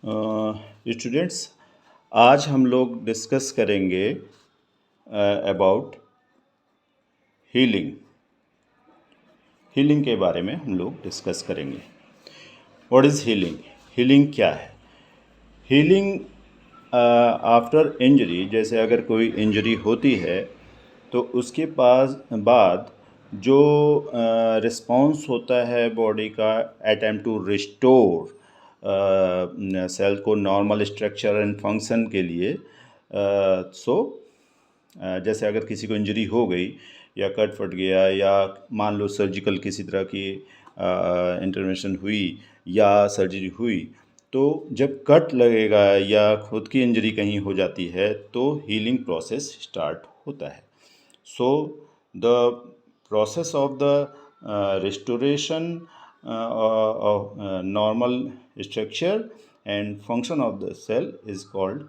Students, आज हम लोग डिस्कस करेंगे अबाउट हीलिंग। हीलिंग के बारे में हम लोग डिस्कस करेंगे। What is healing? हीलिंग क्या है? हीलिंग आफ्टर इंजरी, जैसे अगर कोई इंजरी होती है तो उसके पास बाद जो रिस्पॉन्स होता है बॉडी का, अटेम्प्ट टू रिस्टोर सेल को नॉर्मल स्ट्रक्चर एंड फंक्शन के लिए। जैसे अगर किसी को इंजरी हो गई या कट फट गया या मान लो सर्जिकल किसी तरह की इंटरवेंशन हुई या सर्जरी हुई, तो जब कट लगेगा या खुद की इंजरी कहीं हो जाती है तो हीलिंग प्रोसेस स्टार्ट होता है। So the process of the restoration of normal structure and function of the cell is called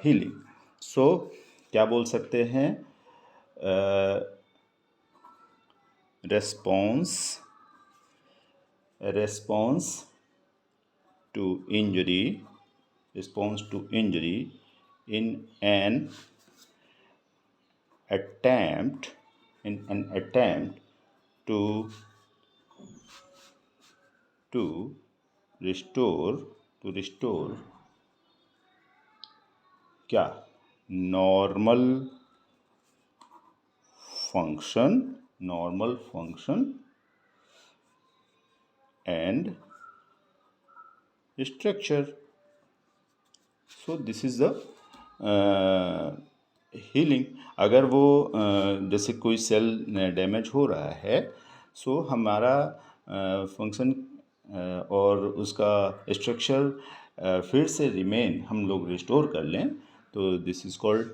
healing. So क्या बोल सकते हैं? response to injury in an attempt to restore क्या? normal function and structure. So this is the healing. अगर वो जैसे कोई cell damage हो रहा है, सो हमारा फंक्शन और उसका स्ट्रक्चर फिर से रिमेन हम लोग रिस्टोर कर लें, तो दिस इज़ कॉल्ड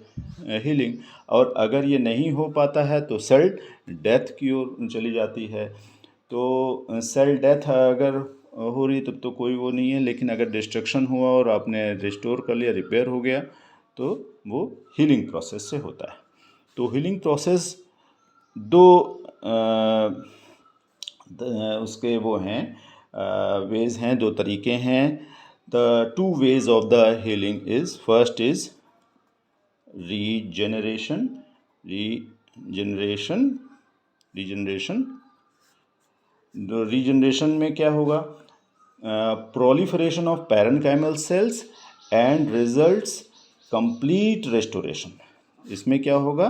हीलिंग। और अगर ये नहीं हो पाता है तो सेल डेथ की ओर चली जाती है। तो सेल डेथ अगर हो रही तब तो कोई वो नहीं है, लेकिन अगर डिस्ट्रक्शन हुआ और आपने रिस्टोर कर लिया, रिपेयर हो गया, तो वो हीलिंग प्रोसेस से होता है। तो हीलिंग प्रोसेस दो उसके वो हैं, वेज हैं, दो तरीके हैं। The two ways of the healing is, first is regeneration. Regeneration में क्या होगा? Proliferation of parenchymal cells and results complete restoration. इसमें क्या होगा?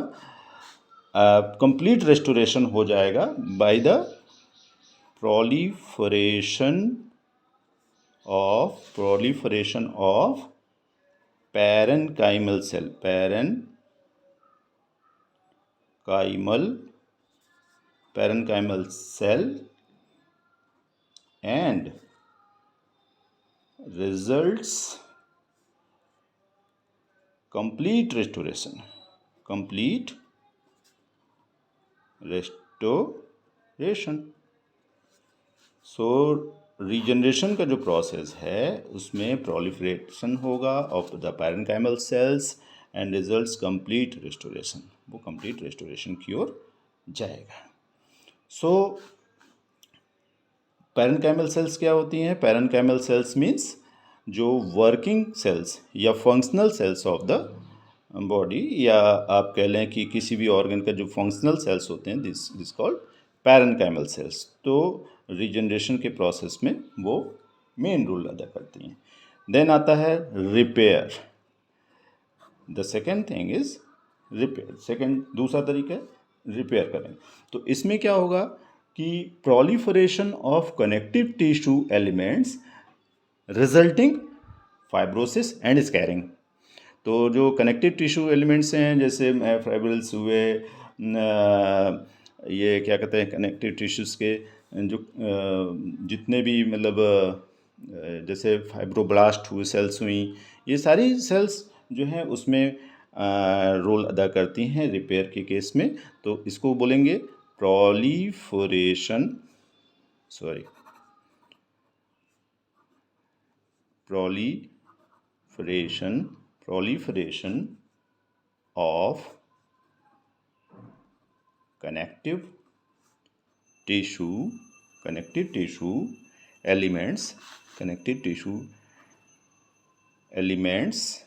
कंप्लीट रेस्टोरेशन हो जाएगा by the proliferation of parenchymal cell and results complete restoration. So regeneration का जो प्रोसेस है उसमें प्रोलिफरेशन होगा of the parenchymal cells and results complete restoration. वो कंप्लीट रेस्टोरेशन की ओर जाएगा। सो पैरेन्काइमल सेल्स क्या होती हैं? पैरेन्काइमल सेल्स मीन्स जो वर्किंग सेल्स या functional cells of the body, या आप कह लें कि किसी भी ऑर्गन का जो फंक्शनल सेल्स होते हैं, दिस कॉल्ड पैरेन्काइमल सेल्स। तो रीजनरेशन के प्रोसेस में वो मेन रोल अदा करती हैं। देन आता है repair. The second thing is repair. दूसरा तरीका रिपेयर करें। तो इसमें क्या होगा कि proliferation of connective tissue elements resulting fibrosis and scaring. तो जो कनेक्टिव टिश्यू एलिमेंट्स हैं, जैसे फाइब्रिल्स हुए, ये क्या कहते हैं, कनेक्टिव टिश्यूज़ के जो जितने भी मतलब जैसे फाइब्रोब्लास्ट हुए, सेल्स हुई, ये सारी सेल्स जो हैं उसमें रोल अदा करती हैं रिपेयर के केस में। तो इसको बोलेंगे proliferation of connective tissue elements, connective tissue elements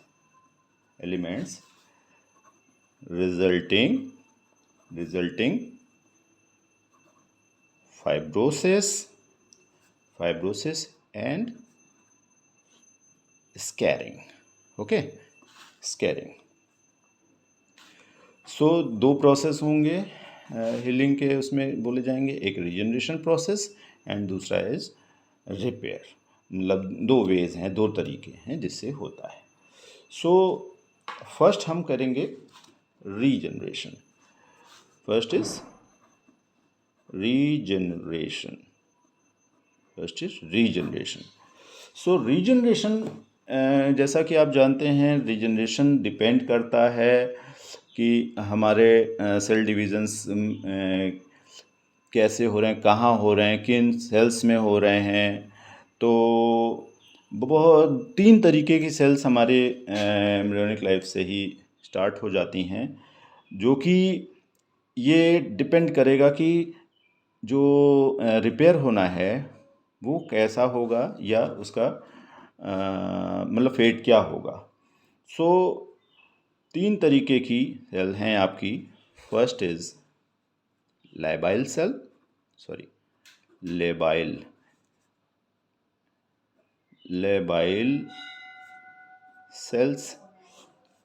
resulting fibrosis and scarring. Okay, scarring. So दो प्रोसेस होंगे हीलिंग के, उसमें बोले जाएंगे, एक रीजनरेशन प्रोसेस एंड दूसरा इज रिपेयर. मतलब दो वेज हैं, दो तरीके हैं जिससे होता है. सो फर्स्ट हम करेंगे regeneration. First is regeneration. So regeneration, जैसा कि आप जानते हैं, रीजनरेशन डिपेंड करता है कि हमारे सेल डिविजन्स कैसे हो रहे हैं, कहाँ हो रहे हैं, किन सेल्स में हो रहे हैं. तो बहुत 3 तरीके की सेल्स हमारे एम्ब्रियोनिक लाइफ से ही स्टार्ट हो जाती हैं, जो कि ये डिपेंड करेगा कि जो रिपेयर होना है वो कैसा होगा या उसका मतलब फेट क्या होगा. सो 3 तरीके की सेल हैं आपकी. First is labile cells.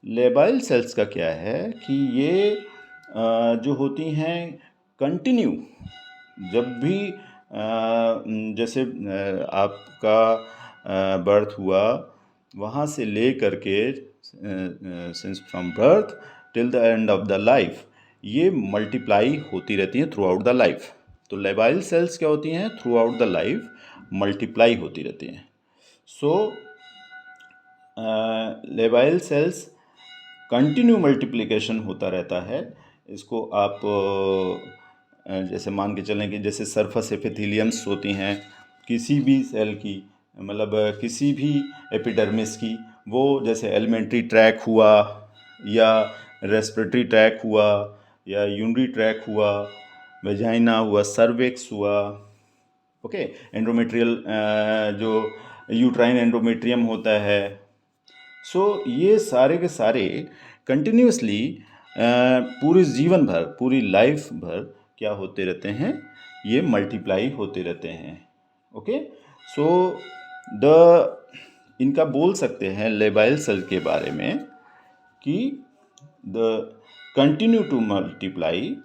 Labile cells का क्या है कि ये जो होती हैं कंटिन्यू, जब भी जैसे आपका बर्थ हुआ, वहाँ से ले करके since from birth till the end of the life ये मल्टीप्लाई होती रहती हैं थ्रू आउट द लाइफ. तो लेबाइल सेल्स क्या होती हैं, throughout the life multiply होती रहती हैं. सो लेबाइल सेल्स कंटिन्यू मल्टीप्लिकेशन होता रहता है. इसको आप जैसे मान के चलें कि जैसे सरफेस एपिथेलियम्स होती हैं किसी भी सेल की, मतलब किसी भी एपिडर्मिस की, वो जैसे एलिमेंट्री ट्रैक हुआ या रेस्पिरेटरी ट्रैक हुआ या यूरिनरी ट्रैक हुआ, वेजाइना हुआ, सर्विक्स हुआ, ओके, एंडोमेट्रियल जो यूट्राइन एंडोमेट्रियम होता है. सो ये सारे के सारे कंटिन्यूसली पूरे जीवन भर, पूरी लाइफ भर क्या होते रहते हैं, ये मल्टीप्लाई होते रहते हैं. ओके, सो इनका बोल सकते हैं लेबाइल सेल के बारे में कि the continue to multiply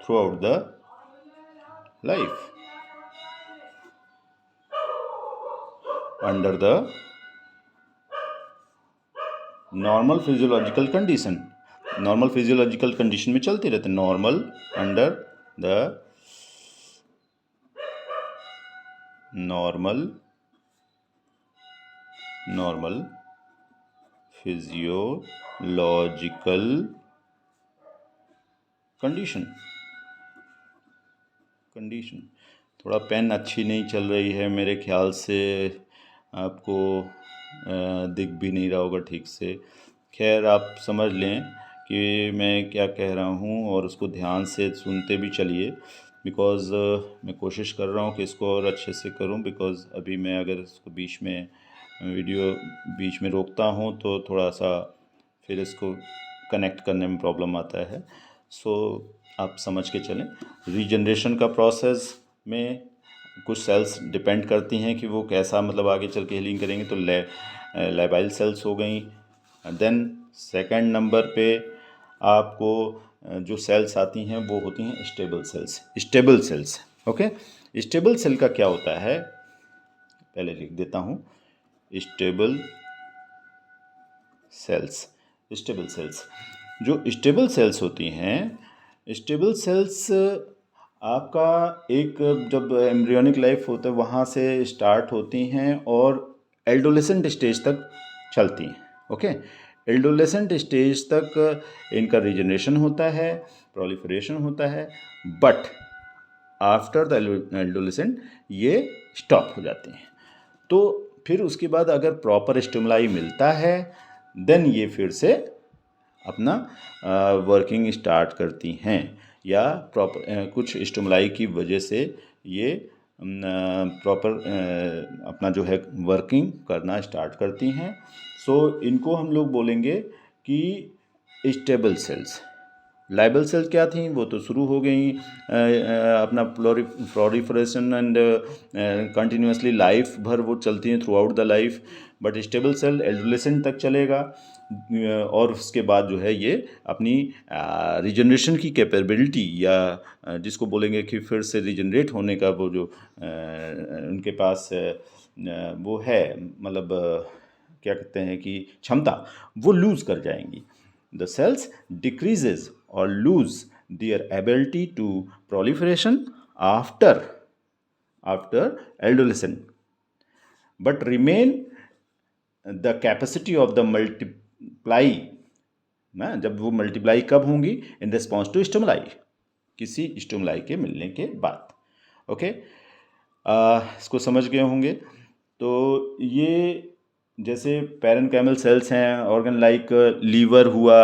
throughout the life. Under the normal physiological condition. Normal physiological condition में चलते रहते हैं. Under the normal physiological condition. थोड़ा पेन अच्छी नहीं चल रही है मेरे ख्याल से, आपको दिख भी नहीं रहा होगा ठीक से. खैर, आप समझ लें कि मैं क्या कह रहा हूँ और उसको ध्यान से सुनते भी चलिए, बिकॉज़ मैं कोशिश कर रहा हूँ कि इसको और अच्छे से करूँ. बिकॉज़ अभी मैं अगर इसको वीडियो बीच में रोकता हूँ तो थोड़ा सा फिर इसको कनेक्ट करने में प्रॉब्लम आता है. सो आप समझ के चलें. रीजनरेशन का प्रोसेस में कुछ सेल्स डिपेंड करती हैं कि वो कैसा, मतलब आगे चल के हीलिंग करेंगे. तो लेबाइल सेल्स हो गई. देन सेकंड नंबर पे आपको जो सेल्स आती हैं वो होती हैं stable cells. Okay, stable cell का क्या होता है, पहले लिख देता हूँ. स्टेबल सेल्स, जो स्टेबल सेल्स होती हैं, स्टेबल सेल्स आपका एक जब एम्ब्रियोनिक लाइफ होता है वहाँ से स्टार्ट होती हैं और एडोलेसेंट स्टेज तक चलती हैं. ओके, एडोलेसेंट स्टेज तक इनका रीजनरेशन होता है, प्रोलिफरेशन होता है, बट आफ्टर द एडोलेसेंट ये स्टॉप हो जाते हैं। तो फिर उसके बाद अगर प्रॉपर स्टिमुलाई मिलता है देन ये फिर से अपना वर्किंग स्टार्ट करती हैं, या प्रॉपर कुछ स्टिमुलाई की वजह से ये प्रॉपर अपना जो है वर्किंग करना स्टार्ट करती हैं। सो इनको हम लोग बोलेंगे कि स्टेबल सेल्स। लाइबल सेल्स क्या थी, वो तो शुरू हो गई अपना प्रोलिफरेशन एंड कंटिन्यूसली लाइफ भर वो चलती हैं throughout the life, but stable cell adolescent तक चलेगा और उसके बाद जो है ये अपनी रिजनरेशन की कैपेबिलिटी या जिसको बोलेंगे कि फिर से रिजनरेट होने का वो जो उनके पास वो है, मतलब क्या कहते हैं कि क्षमता, वो लूज़ कर जाएंगी। The cells decreases or lose their ability to proliferation after adolescence, but remain the capacity of the multiply ना, जब वो मल्टीप्लाई कब होंगी, इन रिस्पॉन्स टू स्टिमुलाई, किसी स्टिमुलाई के मिलने के बाद। ओके, इसको समझ गए होंगे। तो ये जैसे पैरेन्काइमल सेल्स हैं, ऑर्गन लाइक लीवर हुआ,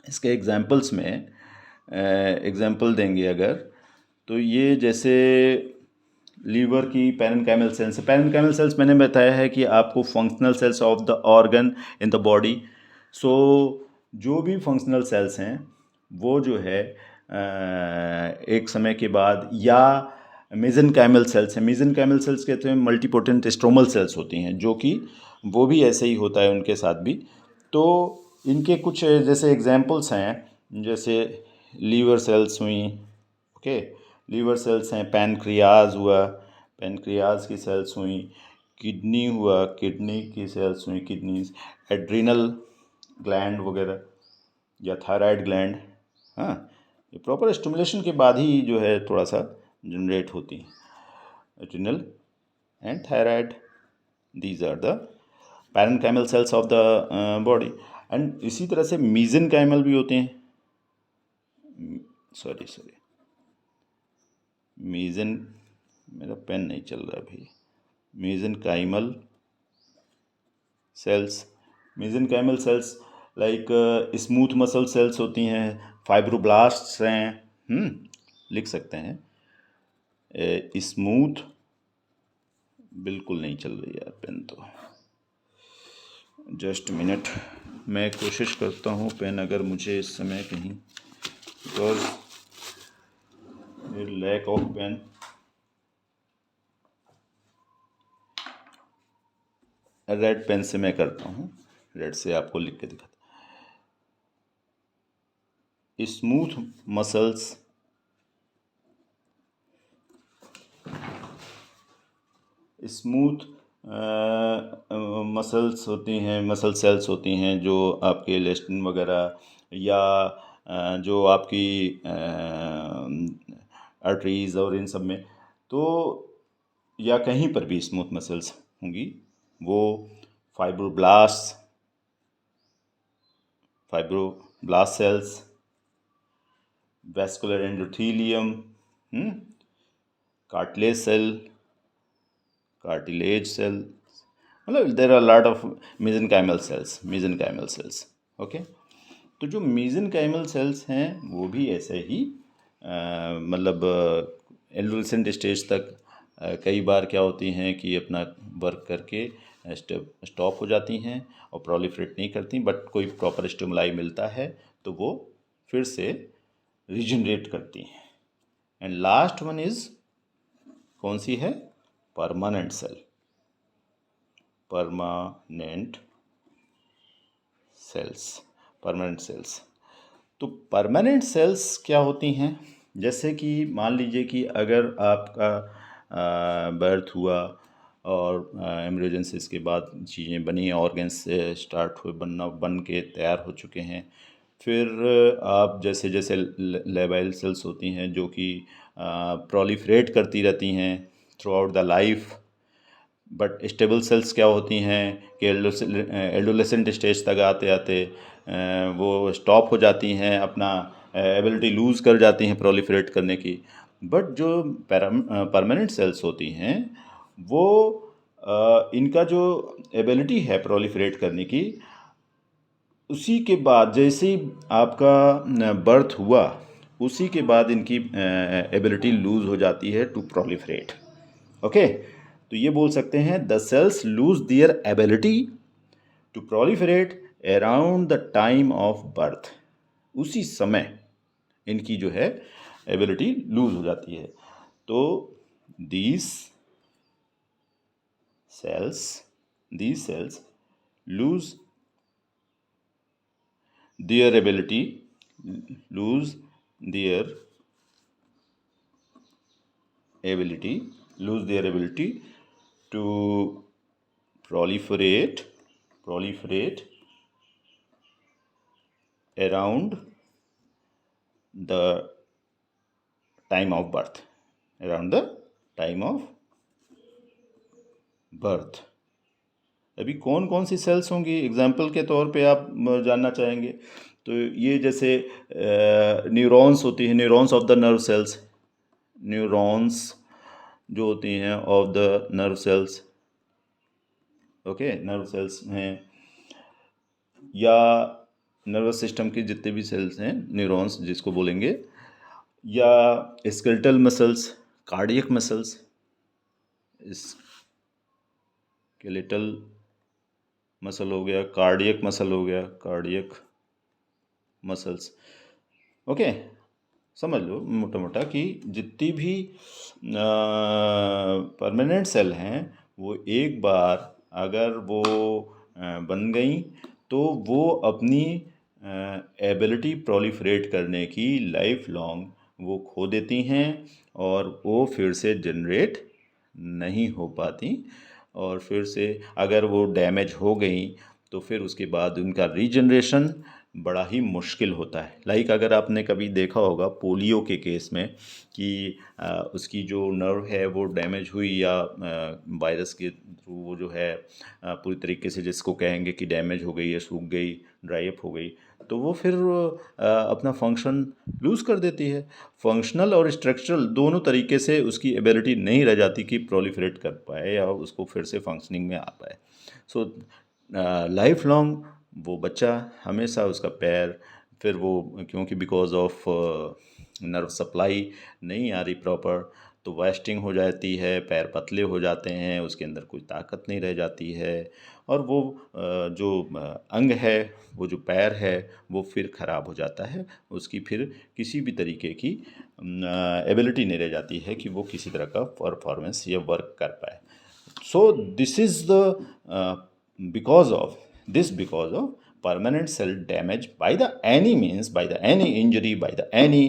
इसके एग्जांपल्स में एग्जांपल देंगे अगर, तो ये जैसे लीवर की पैरेन्काइमल सेल्स। पैरेन्काइमल सेल्स मैंने बताया है कि आपको functional cells of the organ in the body. So जो भी फंक्शनल सेल्स हैं वो जो है एक समय के बाद, या मेसेनकाइमल सेल्स हैं। मेसेनकाइमल सेल्स कहते हैं मल्टीपोटेंट स्ट्रोमल सेल्स होती हैं, जो कि वो भी ऐसे ही होता है उनके साथ भी। तो इनके कुछ जैसे एग्जांपल्स हैं, जैसे लीवर सेल्स हुई, ओके, लीवर सेल्स हैं, पैनक्रियाज हुआ, पैनक्रियाज की सेल्स हुई, किडनी हुआ, किडनी की सेल्स हुई, किडनीज, एड्रिनल ग्लैंड वगैरह या थायराइड ग्लैंड। हाँ, ये प्रॉपर स्टिमुलेशन के बाद ही जो है थोड़ा सा जनरेट होती हैं, adrenal and thyroid, these are the parenchymal cells of the body. And इसी तरह से मेसेनकाइमल भी होते हैं, मेरा पेन नहीं चल रहा भाई। Mesenchymal cells like smooth muscle cells होती हैं, फाइब्रोब्लास्ट्स हैं, लिख सकते हैं। स्मूथ, बिल्कुल नहीं चल रही यार पेन, तो जस्ट मिनट, मैं कोशिश करता हूँ पेन अगर मुझे इस समय कहीं, because lack of pen. Red pen से मैं करता हूँ, रेड से आपको लिख के दिखाता हूँ। स्मूथ मसल्स होती हैं, मसल सेल्स होती हैं जो आपके इलेस्टिन वगैरह, या जो आपकी आर्टरीज और इन सब में, तो या कहीं पर भी स्मूथ मसल्स होंगी, वो fibroblast cells, vascular endothelium, cartilage cell, मतलब there are lot of mesenchymal cells. Okay, तो जो मेसेनकाइमल सेल्स हैं वो भी ऐसे ही मतलब एडोलेसेंट स्टेज तक कई बार क्या होती हैं कि अपना वर्क करके स्टॉप हो जाती हैं और प्रोलिफरेट नहीं करती, बट कोई प्रॉपर स्टिमुलाई मिलता है तो वो फिर से रिजनरेट करती हैं। एंड लास्ट वन इज कौन सी है, परमानेंट सेल्स। तो परमानेंट सेल्स क्या होती हैं, जैसे कि मान लीजिए कि अगर आपका बर्थ हुआ और एम्ब्रियोजेनेसिस के बाद चीज़ें बनी, ऑर्गन्स स्टार्ट हुए बनना, बन के तैयार हो चुके हैं, फिर आप जैसे जैसे लेबाइल सेल्स होती हैं जो कि प्रोलिफरेट करती रहती हैं throughout the life, but stable cells क्या होती हैं कि एडोलेसेंट स्टेज तक आते आते वो स्टॉप हो जाती हैं, अपना एबिलिटी लूज़ कर जाती हैं प्रोलिफरेट करने की। बट जो परमानेंट सेल्स होती हैं वो इनका जो एबिलिटी है प्रोलिफरेट करने की, उसी के बाद जैसे ही आपका बर्थ हुआ उसी के बाद इनकी एबिलिटी लूज़ हो जाती है टू प्रोलिफरेट। ओके, तो ये बोल सकते हैं the cells lose their ability to proliferate around the time of birth. उसी समय इनकी जो है एबिलिटी लूज हो जाती है। तो these cells lose their ability lose their ability to proliferate around the time of birth, अभी कौन कौन सी सेल्स होंगी एग्जाम्पल के तौर पे आप जानना चाहेंगे तो ये जैसे न्यूरॉन्स होती हैं, neurons of the nerve cells, neurons जो होती हैं of the nerve cells, okay, nerve cells हैं, या नर्वस सिस्टम के जितने भी सेल्स हैं न्यूरॉन्स जिसको बोलेंगे, या skeletal muscles, cardiac muscles, skeletal muscle हो गया, कार्डियक मसल हो गया, कार्डियक मसल्स। ओके, समझ लो मोटा मोटा कि जितनी भी परमानेंट सेल हैं वो एक बार अगर वो बन गई तो वो अपनी एबिलिटी प्रोलिफरेट करने की लाइफ लॉन्ग वो खो देती हैं और वो फिर से जनरेट नहीं हो पाती, और फिर से अगर वो डैमेज हो गई तो फिर उसके बाद उनका रीजनरेशन बड़ा ही मुश्किल होता है। लाइक अगर आपने कभी देखा होगा पोलियो के केस में कि उसकी जो नर्व है वो डैमेज हुई या वायरस के थ्रू वो जो है पूरी तरीके से जिसको कहेंगे कि डैमेज हो गई है, सूख गई, ड्राई अप हो गई, तो वो फिर अपना फंक्शन लूज़ कर देती है। फंक्शनल और स्ट्रक्चरल दोनों तरीके से उसकी एबिलिटी नहीं रह जाती कि प्रोलिफरेट कर पाए या उसको फिर से फंक्शनिंग में आ पाए। सो लाइफ लॉन्ग वो बच्चा हमेशा उसका पैर फिर वो क्योंकि बिकॉज ऑफ नर्व सप्लाई नहीं आ रही प्रॉपर तो वेस्टिंग हो जाती है, पैर पतले हो जाते हैं, उसके अंदर कोई ताकत नहीं रह जाती है, और वो जो अंग है, वो जो पैर है वो फिर ख़राब हो जाता है, उसकी फिर किसी भी तरीके की एबिलिटी नहीं रह जाती है कि वो किसी तरह का परफॉर्मेंस या वर्क कर पाए। So this is the because of permanent cell damage by the any means, by the any injury, by the any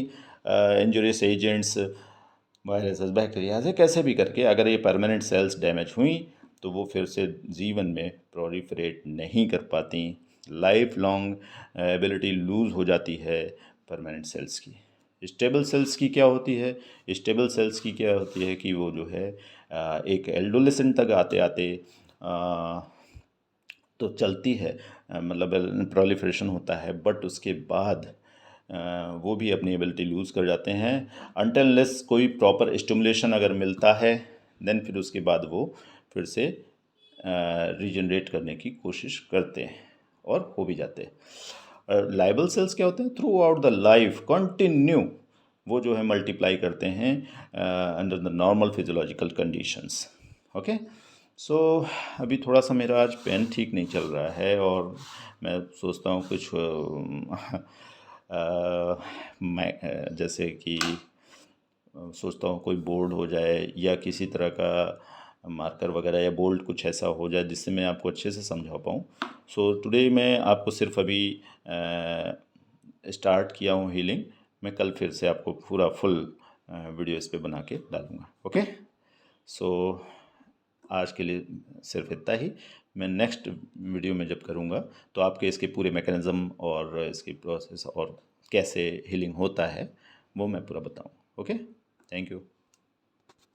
injurious agents, viruses, bacteria से कैसे भी करके अगर ये परमानेंट सेल्स डैमेज हुई तो वो फिर से जीवन में प्रोलिफरेट नहीं कर पाती, लाइफ लॉन्ग एबिलिटी लूज़ हो जाती है परमानेंट सेल्स की। स्टेबल सेल्स की क्या होती है? स्टेबल सेल्स की क्या होती है कि वो जो है एक एडोलेसेंट तक आते आते तो चलती है, मतलब प्रोलिफरेशन होता है, बट उसके बाद वो भी अपनी एबिलिटी लूज़ कर जाते हैं अनटिल लेस कोई प्रॉपर स्टिमुलेशन अगर मिलता है, देन फिर उसके बाद वो फिर से रीजनरेट करने की कोशिश करते हैं और हो भी जाते हैं। लाइबल सेल्स क्या होते हैं? Throughout the life continue वो जो है मल्टीप्लाई करते हैं under the normal physiological conditions. Okay, so अभी थोड़ा सा मेरा आज पेन ठीक नहीं चल रहा है और मैं सोचता हूँ कुछ मैं जैसे कि सोचता हूँ कोई बोर्ड हो जाए या किसी तरह का मार्कर वगैरह या बोल्ड कुछ ऐसा हो जाए जिससे मैं आपको अच्छे से समझा पाऊँ। सो टुडे मैं आपको सिर्फ अभी स्टार्ट किया हूँ हीलिंग, मैं कल फिर से आपको पूरा फुल वीडियो इस पे बना के डालूँगा। ओके, सो आज के लिए सिर्फ इतना ही। मैं नेक्स्ट वीडियो में जब करूँगा तो आपके इसके पूरे मैकेनिज़्म और इसकी प्रोसेस और कैसे हीलिंग होता है वो मैं पूरा बताऊँ। Okay, thank you.